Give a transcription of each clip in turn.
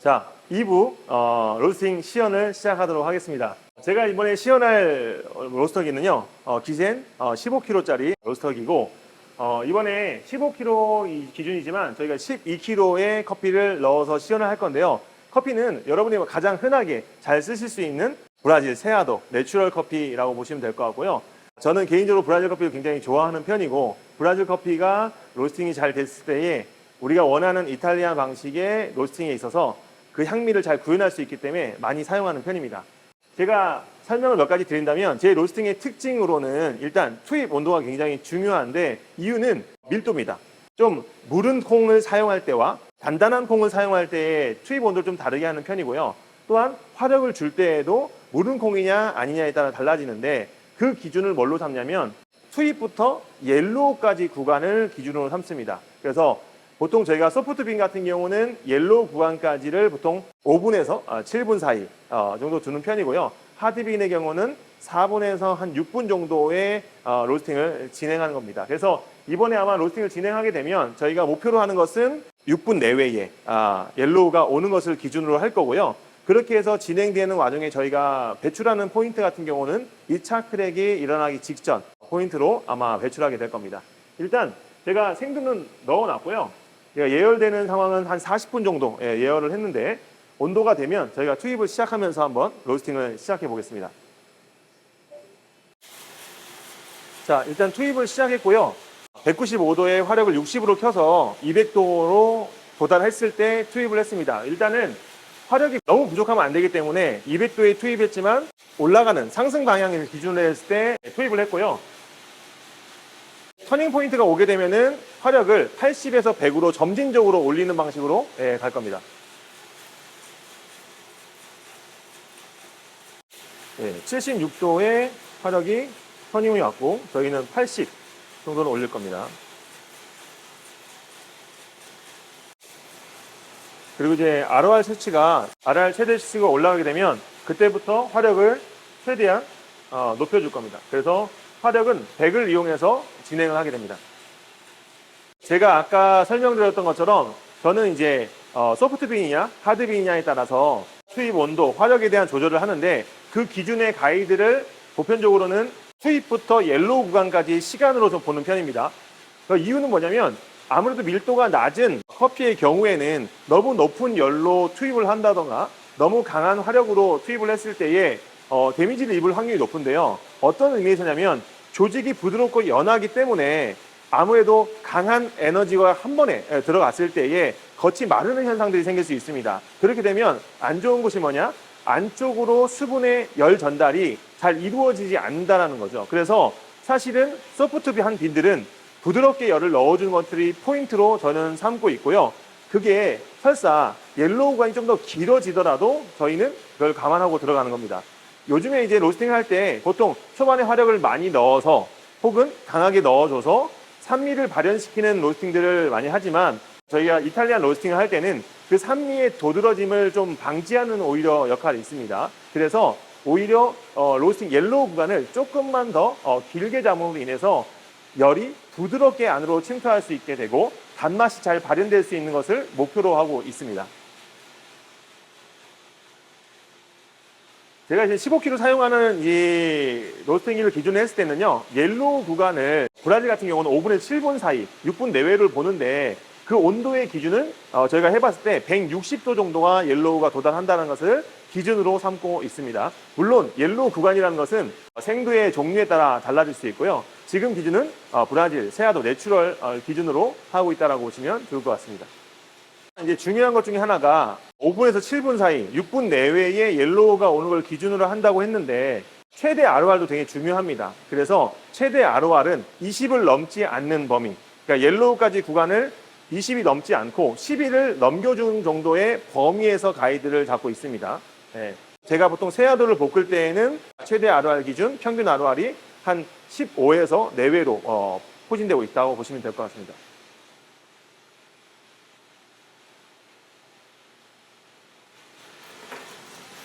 자, 2부 로스팅 시연을 시작하도록 하겠습니다. 제가 이번에 시연할 로스터기는요, 기센 15kg짜리 로스터기고, 이번에 15kg 기준이지만 저희가 12kg의 커피를 넣어서 시연을 할 건데요. 커피는 여러분이 가장 흔하게 잘 쓰실 수 있는 브라질 세아도 내추럴 커피라고 보시면 될 것 같고요. 저는 개인적으로 브라질 커피를 굉장히 좋아하는 편이고, 브라질 커피가 로스팅이 잘 됐을 때에 우리가 원하는 이탈리안 방식의 로스팅에 있어서 그 향미를 잘 구현할 수 있기 때문에 많이 사용하는 편입니다. 제가 설명을 몇 가지 드린다면 제 로스팅의 특징으로는 일단 투입 온도가 굉장히 중요한데 이유는 밀도입니다. 좀 무른 콩을 사용할 때와 단단한 콩을 사용할 때의 투입 온도를 좀 다르게 하는 편이고요. 또한 화력을 줄 때에도 무른 콩이냐 아니냐에 따라 달라지는데 그 기준을 뭘로 삼냐면 투입부터 옐로우까지 구간을 기준으로 삼습니다. 그래서 보통 저희가 소프트빈 같은 경우는 옐로우 구간까지를 보통 5분에서 7분 사이 정도 두는 편이고요. 하드빈의 경우는 4분에서 한 6분 정도의 로스팅을 진행하는 겁니다. 그래서 이번에 아마 로스팅을 진행하게 되면 저희가 목표로 하는 것은 6분 내외에 옐로우가 오는 것을 기준으로 할 거고요. 그렇게 해서 진행되는 와중에 저희가 배출하는 포인트 같은 경우는 2차 크랙이 일어나기 직전 포인트로 아마 배출하게 될 겁니다. 일단 제가 생두는 넣어놨고요. 예열되는 상황은 한 40분 정도 예열을 했는데 온도가 되면 저희가 투입을 시작하면서 한번 로스팅을 시작해 보겠습니다. 자, 일단 투입을 시작했고요. 195도의 화력을 60으로 켜서 200도로 도달했을 때 투입을 했습니다. 일단은 화력이 너무 부족하면 안 되기 때문에 200도에 투입했지만 올라가는 상승 방향을 기준으로 했을 때 투입을 했고요. 터닝 포인트가 오게 되면은 화력을 80에서 100으로 점진적으로 올리는 방식으로 갈 겁니다. 76도의 화력이 터닝이 왔고 저희는 80 정도로 올릴 겁니다. 그리고 이제 ROR 수치가 RR 최대 수치가 올라가게 되면 그때부터 화력을 최대한 높여줄 겁니다. 그래서 화력은 100을 이용해서 진행을 하게 됩니다. 제가 아까 설명드렸던 것처럼 저는 이제 소프트빈이냐 하드빈이냐에 따라서 투입 온도, 화력에 대한 조절을 하는데 그 기준의 가이드를 보편적으로는 투입부터 옐로우 구간까지 시간으로 좀 보는 편입니다. 그 이유는 뭐냐면 아무래도 밀도가 낮은 커피의 경우에는 너무 높은 열로 투입을 한다던가 너무 강한 화력으로 투입을 했을 때에 데미지를 입을 확률이 높은데요. 어떤 의미에서냐면 조직이 부드럽고 연하기 때문에 아무래도 강한 에너지가 한 번에 들어갔을 때에 겉이 마르는 현상들이 생길 수 있습니다. 그렇게 되면 안 좋은 것이 뭐냐? 안쪽으로 수분의 열 전달이 잘 이루어지지 않는다는 거죠. 그래서 사실은 소프트한 빈들은 부드럽게 열을 넣어주는 것들이 포인트로 저는 삼고 있고요. 그게 설사 옐로우 구간이 좀 더 길어지더라도 저희는 그걸 감안하고 들어가는 겁니다. 요즘에 이제 로스팅 할 때 보통 초반에 화력을 많이 넣어서 혹은 강하게 넣어줘서 산미를 발현시키는 로스팅들을 많이 하지만 저희가 이탈리안 로스팅을 할 때는 그 산미의 도드러짐을 좀 방지하는 오히려 역할이 있습니다. 그래서 오히려 로스팅 옐로우 구간을 조금만 더 길게 잡음으로 인해서 열이 부드럽게 안으로 침투할 수 있게 되고 단맛이 잘 발현될 수 있는 것을 목표로 하고 있습니다. 제가 이제 15kg 사용하는 이 로스팅기를 기준으로 했을 때는요, 옐로우 구간을 브라질 같은 경우는 5분에서 7분 사이, 6분 내외를 보는데 그 온도의 기준은 저희가 해봤을 때 160도 정도가 옐로우가 도달한다는 것을 기준으로 삼고 있습니다. 물론 옐로우 구간이라는 것은 생두의 종류에 따라 달라질 수 있고요. 지금 기준은 브라질 세아도 내추럴 기준으로 하고 있다고 보시면 좋을 것 같습니다. 이제 중요한 것 중에 하나가 5분에서 7분 사이, 6분 내외에 옐로우가 오는 걸 기준으로 한다고 했는데 최대 ROR도 되게 중요합니다. 그래서 최대 ROR은 20을 넘지 않는 범위, 그러니까 옐로우까지 구간을 20이 넘지 않고 11을 넘겨주는 정도의 범위에서 가이드를 잡고 있습니다. 제가 보통 세아도를 볶을 때에는 최대 ROR 기준, 평균 ROR이 한 15에서 내외로 포진되고 있다고 보시면 될 것 같습니다.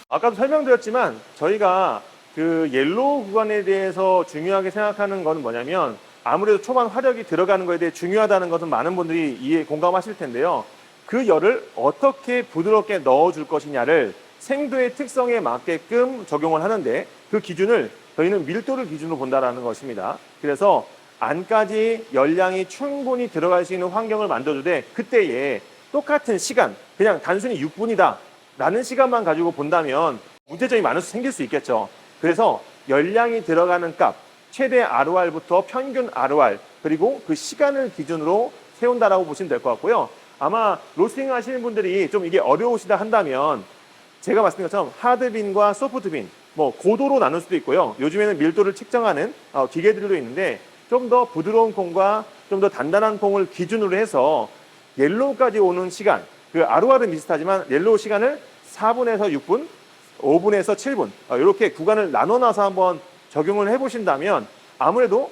아까도 설명드렸지만 저희가 그 옐로우 구간에 대해서 중요하게 생각하는 건 뭐냐면 아무래도 초반 화력이 들어가는 것에 대해 중요하다는 것은 많은 분들이 공감하실 텐데요. 그 열을 어떻게 부드럽게 넣어줄 것이냐를 생도의 특성에 맞게끔 적용을 하는데 그 기준을 저희는 밀도를 기준으로 본다는 것입니다. 그래서 안까지 열량이 충분히 들어갈 수 있는 환경을 만들어주되 그때에 똑같은 시간, 그냥 단순히 6분이다 라는 시간만 가지고 본다면 문제점이 많을 수 생길 수 있겠죠. 그래서 열량이 들어가는 값, 최대 ROR부터 평균 ROR, 그리고 그 시간을 기준으로 세운다라고 보시면 될 것 같고요. 아마 로스팅 하시는 분들이 좀 이게 어려우시다 한다면 제가 말씀드린 것처럼 하드빈과 소프트빈, 뭐 고도로 나눌 수도 있고요. 요즘에는 밀도를 측정하는 기계들도 있는데 좀 더 부드러운 콩과 좀 더 단단한 콩을 기준으로 해서 옐로우까지 오는 시간, 그 ROR은 비슷하지만 옐로우 시간을 4분에서 6분, 5분에서 7분 이렇게 구간을 나눠놔서 한번 적용을 해보신다면 아무래도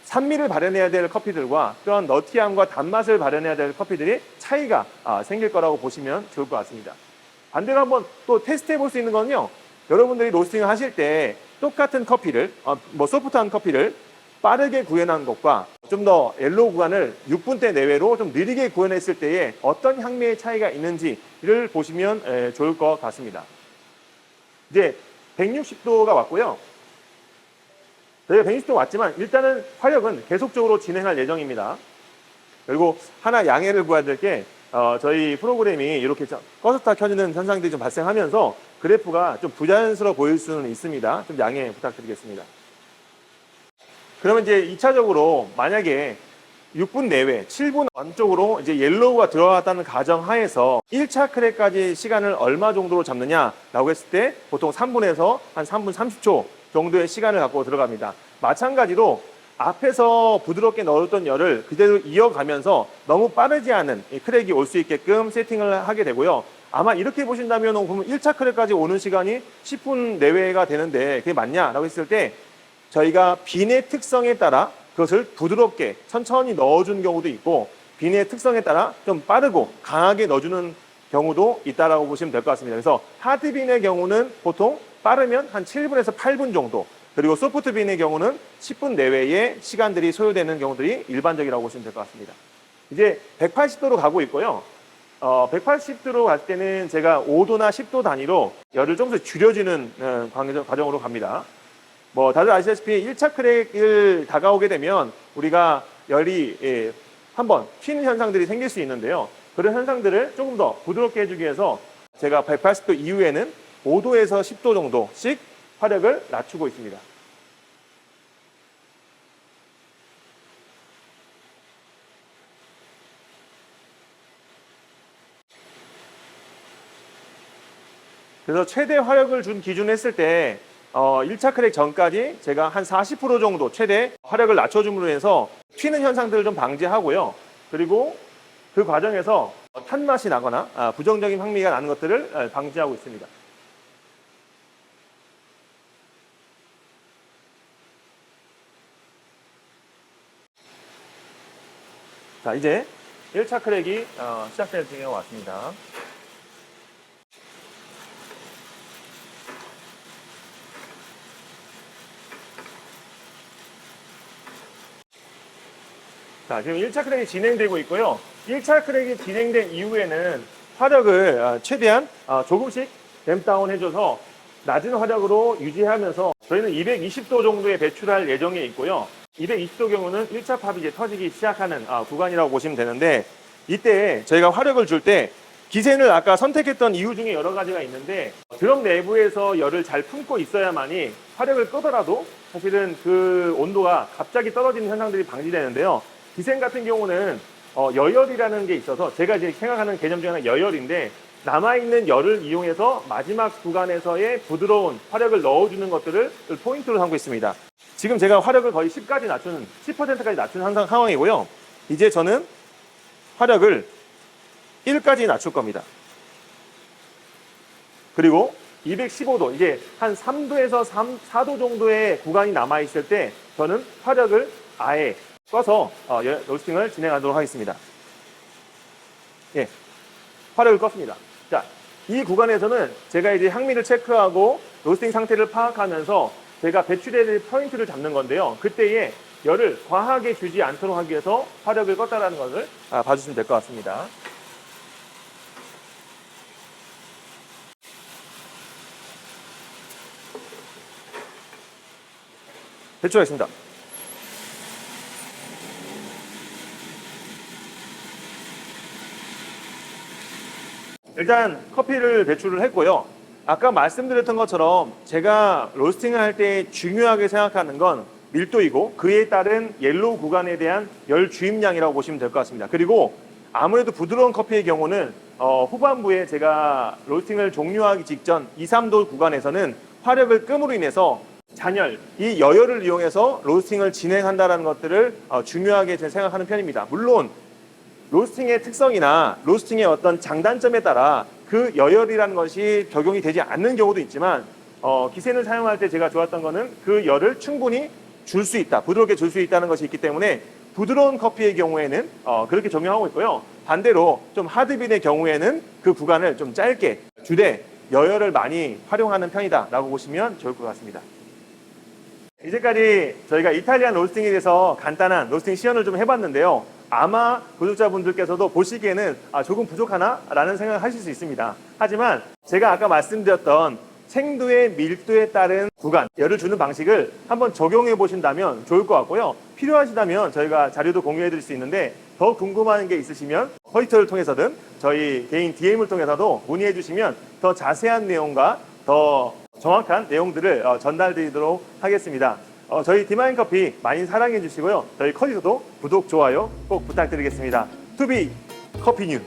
산미를 발현해야 될 커피들과 또한 너티함과 단맛을 발현해야 될 커피들이 차이가 생길 거라고 보시면 좋을 것 같습니다. 반대로 한번 또 테스트 해볼 수 있는 건요. 여러분들이 로스팅을 하실 때 똑같은 커피를, 뭐 소프트한 커피를 빠르게 구현한 것과 좀 더 옐로우 구간을 6분대 내외로 좀 느리게 구현했을 때에 어떤 향미의 차이가 있는지를 보시면 좋을 것 같습니다. 이제 160도가 왔고요. 저희가 160도 왔지만 일단은 화력은 계속적으로 진행할 예정입니다. 그리고 하나 양해를 구해야 될 게 저희 프로그램이 이렇게 꺼졌다 켜지는 현상들이 좀 발생하면서 그래프가 좀 부자연스러워 보일 수는 있습니다. 좀 양해 부탁드리겠습니다. 그러면 이제 2차적으로 만약에 6분 내외, 7분 안쪽으로 이제 옐로우가 들어갔다는 가정 하에서 1차 크랙까지 시간을 얼마 정도로 잡느냐라고 했을 때 보통 3분에서 한 3분 30초 정도의 시간을 갖고 들어갑니다. 마찬가지로 앞에서 부드럽게 넣었던 열을 그대로 이어가면서 너무 빠르지 않은 크랙이 올 수 있게끔 세팅을 하게 되고요. 아마 이렇게 보신다면 그러면 1차 크랙까지 오는 시간이 10분 내외가 되는데 그게 맞냐라고 했을 때 저희가 빈의 특성에 따라 그것을 부드럽게 천천히 넣어주는 경우도 있고 빈의 특성에 따라 좀 빠르고 강하게 넣어주는 경우도 있다라고 보시면 될 것 같습니다. 그래서 하드빈의 경우는 보통 빠르면 한 7분에서 8분 정도, 그리고 소프트빈의 경우는 10분 내외의 시간들이 소요되는 경우들이 일반적이라고 보시면 될 것 같습니다. 이제 180도로 가고 있고요. 180도로 갈 때는 제가 5도나 10도 단위로 열을 좀 더 줄여주는 과정으로 갑니다. 뭐 다들 아시다시피 1차 크랙을 다가오게 되면 우리가 열이 한번 튀는 현상들이 생길 수 있는데요. 그런 현상들을 조금 더 부드럽게 해주기 위해서 제가 180도 이후에는 5도에서 10도 정도씩 화력을 낮추고 있습니다. 그래서 최대 화력을 준 기준 했을 때 1차 크랙 전까지 제가 한 40% 정도 최대 화력을 낮춰줌으로 해서 튀는 현상들을 좀 방지하고요. 그리고 그 과정에서 탄맛이 나거나 부정적인 향미가 나는 것들을 방지하고 있습니다. 자, 이제 1차 크랙이 시작될 때가 왔습니다. 자, 지금 1차 크랙이 진행되고 있고요. 1차 크랙이 진행된 이후에는 화력을 최대한 조금씩 램다운 해줘서 낮은 화력으로 유지하면서 저희는 220도 정도에 배출할 예정에 있고요. 220도 경우는 1차 팝이 이제 터지기 시작하는 구간이라고 보시면 되는데 이때 저희가 화력을 줄 때 기센을 아까 선택했던 이유 중에 여러 가지가 있는데 드럼 내부에서 열을 잘 품고 있어야만이 화력을 끄더라도 사실은 그 온도가 갑자기 떨어지는 현상들이 방지되는데요. 기센 같은 경우는 여열이라는 게 있어서 제가 이제 생각하는 개념 중에 하나 여열인데 남아있는 열을 이용해서 마지막 구간에서의 부드러운 화력을 넣어주는 것들을 포인트로 삼고 있습니다. 지금 제가 화력을 거의 10까지 낮추는 10%까지 낮추는 상황이고요. 이제 저는 화력을 1까지 낮출 겁니다. 그리고 215도, 이제 한 3도에서 4도 정도의 구간이 남아있을 때 저는 화력을 아예 꺼서 로스팅을 진행하도록 하겠습니다. 예, 화력을 껐습니다. 자, 이 구간에서는 제가 이제 향미를 체크하고 로스팅 상태를 파악하면서 제가 배출해야 될 포인트를 잡는 건데요. 그때에 열을 과하게 주지 않도록 하기 위해서 화력을 껐다라는 것을 봐주시면 될 것 같습니다. 배출하겠습니다. 일단 커피를 배출을 했고요. 아까 말씀드렸던 것처럼 제가 로스팅을 할 때 중요하게 생각하는 건 밀도이고 그에 따른 옐로우 구간에 대한 열 주입량이라고 보시면 될 것 같습니다. 그리고 아무래도 부드러운 커피의 경우는 후반부에 제가 로스팅을 종료하기 직전 2, 3도 구간에서는 화력을 끔으로 인해서 잔열, 이 여열을 이용해서 로스팅을 진행한다는 것들을 중요하게 생각하는 편입니다. 물론 로스팅의 특성이나 로스팅의 어떤 장단점에 따라 그 여열이라는 것이 적용이 되지 않는 경우도 있지만 기센을 사용할 때 제가 좋았던 거는 그 열을 충분히 줄 수 있다, 부드럽게 줄 수 있다는 것이 있기 때문에 부드러운 커피의 경우에는 그렇게 적용하고 있고요. 반대로 좀 하드빈의 경우에는 그 구간을 좀 짧게 주되 여열을 많이 활용하는 편이다 라고 보시면 좋을 것 같습니다. 이제까지 저희가 이탈리안 로스팅에 대해서 간단한 로스팅 시연을 좀 해봤는데요. 아마 구독자분들께서도 보시기에는 조금 부족하나? 라는 생각을 하실 수 있습니다. 하지만 제가 아까 말씀드렸던 생두의 밀도에 따른 구간, 열을 주는 방식을 한번 적용해 보신다면 좋을 것 같고요. 필요하시다면 저희가 자료도 공유해 드릴 수 있는데 더 궁금한 게 있으시면 허이터를 통해서든 저희 개인 DM을 통해서도 문의해 주시면 더 자세한 내용과 더 정확한 내용들을 전달드리도록 하겠습니다. 저희 디마인 커피 많이 사랑해 주시고요. 저희 커리도 구독, 좋아요 꼭 부탁드리겠습니다. 투비 커피뉴.